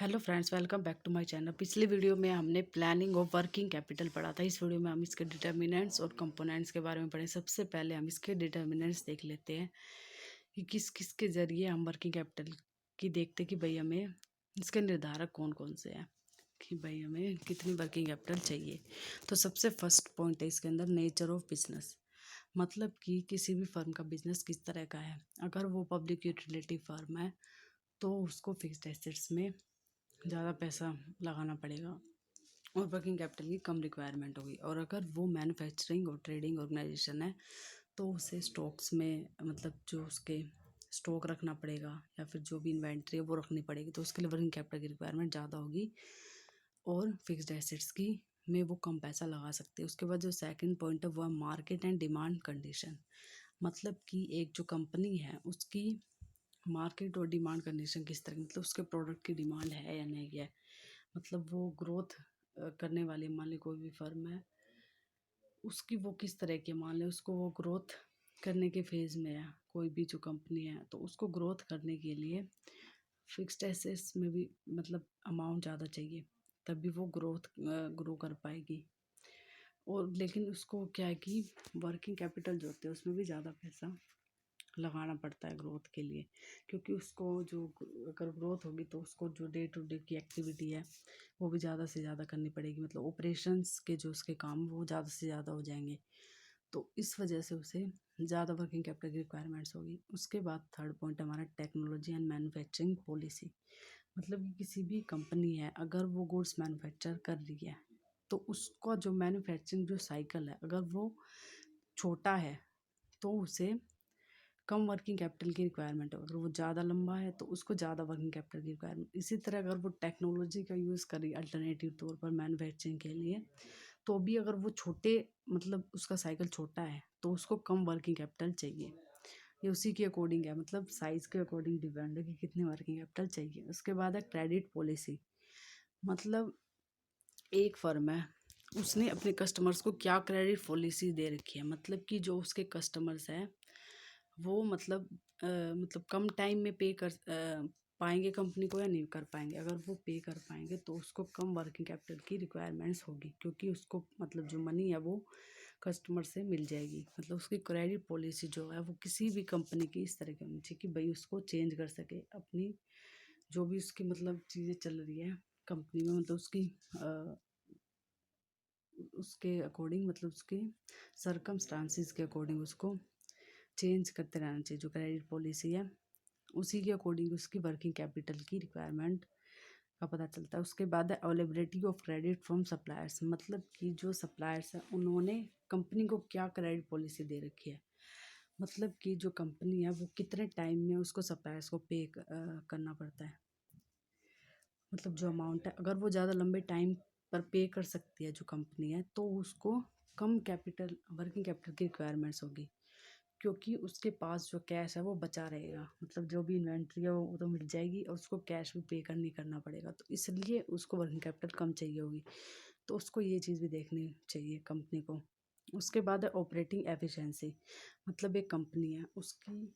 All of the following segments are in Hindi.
Hello friends, welcome back to my channel. पिछले वीडियो में हमने प्लानिंग ऑफ वर्किंग कैपिटल पढ़ा था। इस वीडियो में हम इसके डिटर्मिनेंट्स और कंपोनेंट्स के बारे में पढ़े। सबसे पहले हम इसके डिटर्मिनेंट्स देख लेते हैं कि किस किस के ज़रिए हम वर्किंग कैपिटल की देखते कि भाई हमें इसके निर्धारक कौन कौन से हैं, कि भाई हमें कितनी वर्किंग कैपिटल चाहिए। तो सबसे फर्स्ट पॉइंट है इसके अंदर नेचर ऑफ बिजनेस, मतलब कि किसी भी फर्म का बिजनेस किस तरह का है। अगर वो पब्लिक यूटिलिटी फर्म है तो उसको फिक्स्ड एसेट्स में ज़्यादा पैसा लगाना पड़ेगा और वर्किंग कैपिटल की कम रिक्वायरमेंट होगी। और अगर वो मैन्युफैक्चरिंग और ट्रेडिंग ऑर्गेनाइजेशन है तो उसे स्टॉक्स में, मतलब जो उसके स्टॉक रखना पड़ेगा या फिर जो भी इन्वेंट्री है वो रखनी पड़ेगी, तो उसके लिए वर्किंग कैपिटल की रिक्वायरमेंट ज़्यादा होगी और फिक्स्ड एसेट्स की में वो कम पैसा लगा सकते हैं। उसके बाद जो सेकंड पॉइंट है वो है मार्केट एंड डिमांड कंडीशन, मतलब कि एक जो कंपनी है उसकी मार्केट और डिमांड कंडीशन किस तरह, मतलब उसके प्रोडक्ट की डिमांड है या नहीं है। मतलब वो ग्रोथ करने वाली, मान ली कोई भी फर्म है, उसकी वो किस तरह की, मान ली उसको वो ग्रोथ करने के फेज़ में है, कोई भी जो कंपनी है, तो उसको ग्रोथ करने के लिए फिक्स्ड एसेट्स में भी मतलब अमाउंट ज़्यादा चाहिए, तभी वो ग्रो कर पाएगी। और लेकिन उसको क्या है कि वर्किंग कैपिटल जो होते हैं उसमें भी ज़्यादा पैसा लगाना पड़ता है ग्रोथ के लिए, क्योंकि उसको जो अगर ग्रोथ होगी तो उसको जो डे टू डे की एक्टिविटी है वो भी ज़्यादा से ज़्यादा करनी पड़ेगी, मतलब ऑपरेशंस के जो उसके काम वो ज़्यादा से ज़्यादा हो जाएंगे। तो इस वजह से उसे ज़्यादा वर्किंग कैपिटल की रिक्वायरमेंट्स होगी। उसके बाद थर्ड पॉइंट हमारा टेक्नोलॉजी एंड मैन्युफैक्चरिंग पॉलिसी, मतलब कि किसी भी कंपनी है अगर वो गुड्स मैन्युफैक्चर कर रही है तो उसका जो मैन्युफैक्चरिंग जो साइकिल है अगर वो छोटा है तो उसे कम वर्किंग कैपिटल की रिक्वायरमेंट है। अगर वो ज़्यादा लंबा है तो उसको ज़्यादा वर्किंग कैपिटल की रिक्वायरमेंट। इसी तरह अगर वो टेक्नोलॉजी का यूज़ कर रही है अल्टरनेटिव तौर पर मैन्युफैक्चरिंग के लिए, तो भी अगर वो छोटे, मतलब उसका साइकिल छोटा है तो उसको कम वर्किंग कैपिटल चाहिए। ये उसी के अकॉर्डिंग है, मतलब साइज़ के अकॉर्डिंग डिपेंड है कि कितनी वर्किंग कैपिटल चाहिए। उसके बाद है क्रेडिट पॉलिसी, मतलब एक फर्म है उसने अपने कस्टमर्स को क्या क्रेडिट पॉलिसी दे रखी है, मतलब कि जो उसके कस्टमर्स हैं वो मतलब कम टाइम में पे कर पाएंगे कंपनी को या नहीं कर पाएंगे। अगर वो पे कर पाएंगे तो उसको कम वर्किंग कैपिटल की रिक्वायरमेंट्स होगी, क्योंकि उसको मतलब जो मनी है वो कस्टमर से मिल जाएगी। मतलब उसकी क्रेडिट पॉलिसी जो है वो किसी भी कंपनी की इस तरह की होनी चाहिए कि भाई उसको चेंज कर सके अपनी जो भी उसकी मतलब चीज़ें चल रही है कंपनी में, मतलब उसके अकॉर्डिंग, मतलब उसके सरकमस्टांसिस के अकॉर्डिंग उसको चेंज करते रहना चाहिए। जो क्रेडिट पॉलिसी है उसी के अकॉर्डिंग उसकी वर्किंग कैपिटल की रिक्वायरमेंट का पता चलता है। उसके बाद है availability of credit from suppliers, मतलब कि जो सप्लायर्स हैं उन्होंने कंपनी को क्या क्रेडिट पॉलिसी दे रखी है, मतलब कि जो कंपनी है वो कितने टाइम में उसको सप्लायर्स को पे करना पड़ता है। मतलब जो अमाउंट है अगर वो ज़्यादा लंबे टाइम पर पे कर सकती है जो कंपनी है तो उसको कम कैपिटल वर्किंग कैपिटल की रिक्वायरमेंट्स होगी, क्योंकि उसके पास जो कैश है वो बचा रहेगा। मतलब जो भी इन्वेंट्री है वो तो मिल जाएगी और उसको कैश भी पे नहीं करना पड़ेगा, तो इसलिए उसको वर्किंग कैपिटल कम चाहिए होगी। तो उसको ये चीज़ भी देखनी चाहिए कंपनी को। उसके बाद है ऑपरेटिंग एफिशिएंसी, मतलब एक कंपनी है उसकी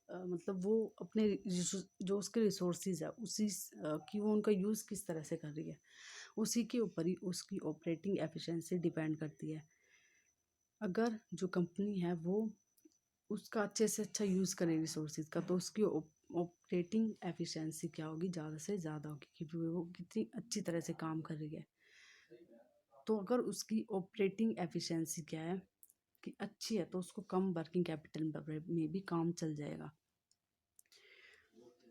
मतलब वो अपने जो उसके रिसोर्सेज है कि वो उनका यूज़ किस तरह से कर रही है, उसी के ऊपर ही उसकी ऑपरेटिंग एफिशिएंसी डिपेंड करती है। अगर जो कंपनी है वो उसका अच्छे से अच्छा यूज़ करें रिसोर्सेज का, तो उसकी ऑपरेटिंग एफिशिएंसी क्या होगी, ज़्यादा से ज़्यादा होगी कि वो कितनी अच्छी तरह से काम कर रही है। तो अगर उसकी ऑपरेटिंग एफिशिएंसी क्या है कि अच्छी है तो उसको कम वर्किंग कैपिटल में भी काम चल जाएगा।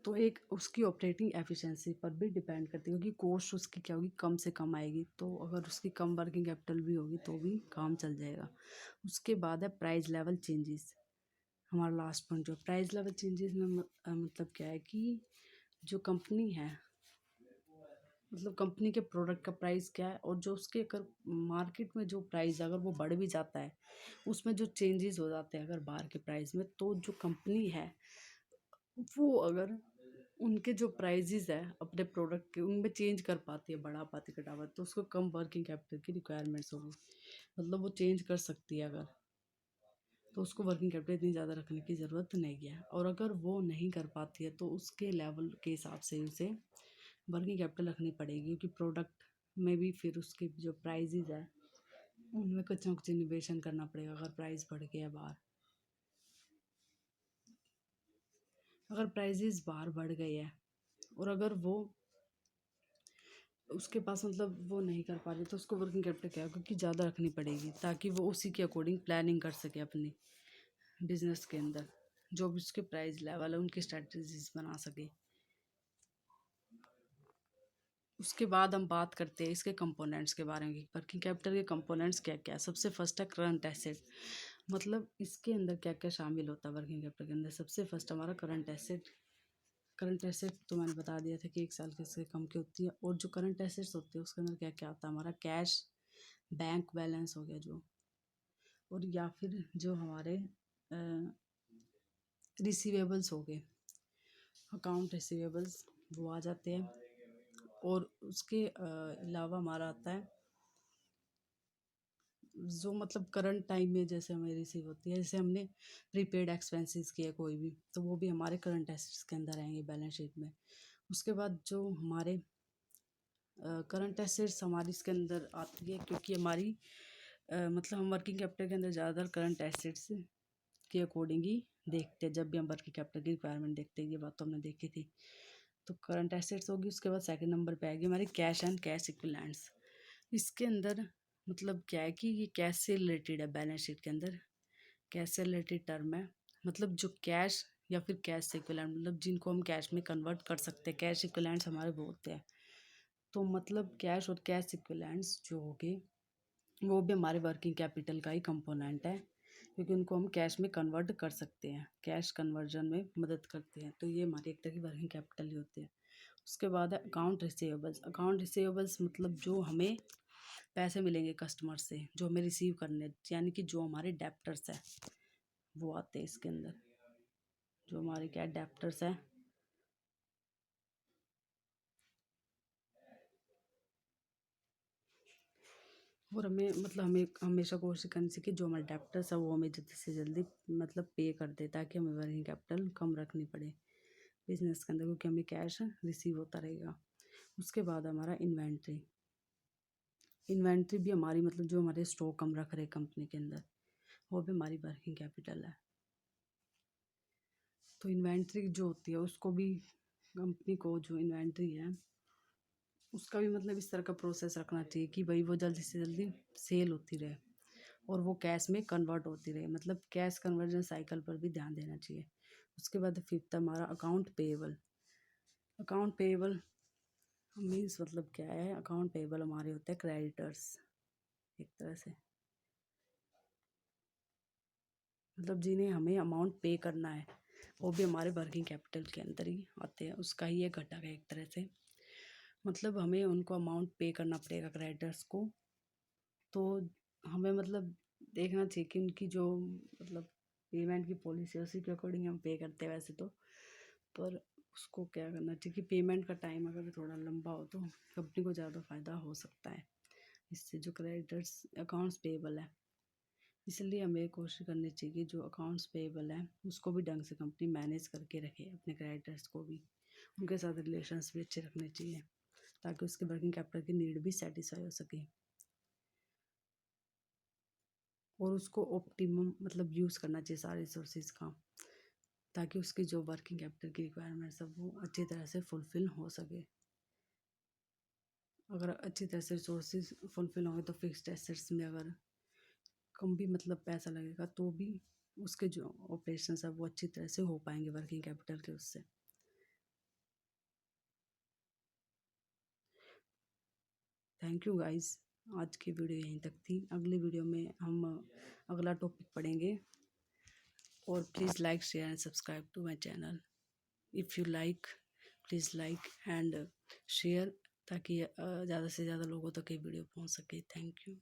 तो एक उसकी ऑपरेटिंग एफिशिएंसी पर भी डिपेंड करती है, क्योंकि कॉस्ट उसकी क्या होगी, कम से कम आएगी। तो अगर उसकी कम वर्किंग कैपिटल भी होगी तो भी काम चल जाएगा। उसके बाद है प्राइस लेवल चेंजेस, हमारा लास्ट पॉइंट। जो प्राइस लेवल चेंजेस में मतलब क्या है कि जो कंपनी है, मतलब कंपनी के प्रोडक्ट का प्राइस क्या है और जो उसके अगर मार्केट में जो प्राइस अगर वो बढ़ भी जाता है, उसमें जो चेंजेस हो जाते हैं अगर बाहर के प्राइस में, तो जो कंपनी है वो अगर उनके जो प्राइजेज़ है अपने प्रोडक्ट के उनमें चेंज कर पाती है, बढ़ा पाती है, घटा पाती है, तो उसको कम वर्किंग कैपिटल की रिक्वायरमेंट्स होगी। मतलब वो चेंज कर सकती है अगर, तो उसको वर्किंग कैपिटल इतनी ज़्यादा रखने की ज़रूरत नहीं है। और अगर वो नहीं कर पाती है तो उसके लेवल के हिसाब से उसे वर्किंग कैपिटल रखनी पड़ेगी, क्योंकि प्रोडक्ट में भी फिर उसके जो प्राइजेज है उनमें कुछ ना कुछ इनोवेशन करना पड़ेगा। अगर प्राइस बढ़ गया बाहर, अगर प्राइजेज बाहर बढ़ गए हैं और अगर वो उसके पास मतलब वो नहीं कर पा रही, तो उसको वर्किंग कैपिटल क्या, क्योंकि ज़्यादा रखनी पड़ेगी ताकि वो उसी के अकॉर्डिंग प्लानिंग कर सके अपनी बिजनेस के अंदर, जो भी उसके प्राइस लेवल है उनकी स्ट्रेटजीज बना सके। उसके बाद हम बात करते हैं इसके कंपोनेंट्स के बारे में। वर्किंग कैपिटल के कंपोनेंट्स क्या क्या है। सबसे फर्स्ट है करंट एसेट, मतलब इसके अंदर क्या क्या शामिल होता है वर्किंग कैपिटल के अंदर। सबसे फर्स्ट हमारा करंट एसेट। करंट एसेट तो मैंने बता दिया था कि 1 साल के से कम की होती है। और जो करंट एसेट्स होते हैं उसके अंदर क्या क्या आता है, हमारा कैश, बैंक बैलेंस हो गया जो, और या फिर जो हमारे रिसीवेबल्स हो गए, अकाउंट रिसीवेबल्स वो आ जाते हैं। और उसके अलावा हमारा आता है जो मतलब करंट टाइम में जैसे हमें रिसीव होती है, जैसे हमने प्रीपेड एक्सपेंसेस किया कोई भी, तो वो भी हमारे करंट एसेट्स के अंदर आएंगे बैलेंस शीट में। उसके बाद जो हमारे करंट एसेट्स हमारी इसके अंदर आती है, क्योंकि हमारी मतलब हम वर्किंग कैपिटल के अंदर ज़्यादातर करंट एसेट्स के अकॉर्डिंग ही देखते हैं। जब भी हम वर्किंग कैपिटल की रिक्वायरमेंट देखते हैं, ये बात तो हमने देखी थी। तो करंट एसेट्स होगी। उसके बाद सेकंड नंबर पे आएगी हमारी कैश एंड कैश इक्विवेलेंट्स। इसके अंदर मतलब क्या है कि ये कैश से रिलेटेड है, बैलेंस शीट के अंदर कैश से रिलेटेड टर्म है। मतलब जो कैश या फिर कैश इक्विवेलेंट, मतलब जिनको हम कैश में कन्वर्ट कर सकते हैं, कैश इक्विवेलेंट्स हमारे वो होते हैं। तो मतलब कैश और कैश इक्विवेलेंट्स जो हो गए वो भी हमारे वर्किंग कैपिटल का ही कंपोनेंट है, क्योंकि उनको हम कैश में कन्वर्ट कर सकते हैं, कैश कन्वर्जन में मदद करते हैं। तो ये हमारी एक तरह की वर्किंग कैपिटल ही होती है। उसके बाद है अकाउंट रिसीवेबल्स। अकाउंट रिसीवेबल्स मतलब जो हमें पैसे मिलेंगे कस्टमर से, जो हमें रिसीव करने, यानी कि जो हमारे डेप्टर्स हैं वो आते हैं इसके अंदर। जो हमारे क्या डेप्टर्स हैं, और हमें मतलब हमें हमेशा कोशिश करनी चाहिए कि जो हमारे डेप्टर्स है वो हमें जल्दी से जल्दी मतलब पे कर दे, ताकि हमें वर्किंग कैपिटल कम रखनी पड़े बिजनेस के अंदर, क्योंकि हमें कैश रिसीव होता रहेगा। उसके बाद हमारा इन्वेंट्री। इन्वेंट्री भी हमारी मतलब जो हमारे स्टॉक हम रख रहे हैं कंपनी के अंदर, वो भी हमारी वर्किंग कैपिटल है। तो इन्वेंट्री जो होती है उसको भी, कंपनी को जो इन्वेंट्री है उसका भी मतलब इस तरह का प्रोसेस रखना चाहिए कि भाई वो जल्दी से जल्दी सेल होती रहे और वो कैश में कन्वर्ट होती रहे, मतलब कैश कन्वर्जन साइकिल पर भी ध्यान देना चाहिए। उसके बाद फिफ्थ हमारा account payable. Account payable means मतलब क्या है, अकाउंट पेएबल हमारे होते हैं क्रेडिटर्स एक तरह से, मतलब जिन्हें हमें अमाउंट पे करना है वो भी हमारे वर्किंग कैपिटल के अंदर ही आते हैं, उसका ही एक घटक है एक तरह से। मतलब हमें उनको अमाउंट पे करना पड़ेगा क्रेडिटर्स को, तो हमें मतलब देखना चाहिए कि उनकी जो मतलब पेमेंट की पॉलिसी है उसी के अकॉर्डिंग हम पे करते हैं वैसे तो। पर उसको क्या करना चाहिए कि पेमेंट का टाइम अगर थोड़ा लंबा हो तो कंपनी को ज़्यादा फ़ायदा हो सकता है इससे, जो क्रेडिटर्स अकाउंट्स पेएबल है। इसलिए हमें कोशिश करनी चाहिए कि जो अकाउंट्स पेएबल है उसको भी ढंग से कंपनी मैनेज करके रखे, अपने क्रेडिटर्स को भी, उनके साथ रिलेशंस भी अच्छे रखने चाहिए, ताकि उसके वर्किंग कैपिटल की नीड भी सेटिस्फाई हो सके और उसको ऑप्टिमम मतलब यूज़ करना चाहिए सारे रिसोर्सेज का, ताकि उसकी जो वर्किंग कैपिटल की रिक्वायरमेंट्स है वो अच्छी तरह से फुलफ़िल हो सके। अगर अच्छी तरह से रिसोर्सेज फुलफ़िल होंगे तो फिक्स्ड एसेट्स में अगर कम भी मतलब पैसा लगेगा तो भी उसके जो ऑपरेशंस है वो अच्छी तरह से हो पाएंगे वर्किंग कैपिटल के उससे। थैंक यू गाइस, आज की वीडियो यहीं तक थी। अगली वीडियो में हम अगला टॉपिक पढ़ेंगे। और please like share and subscribe to my channel. If you like, please like and share, ताकि ज़्यादा से ज़्यादा लोगों तक ये वीडियो पहुंच सके। Thank you.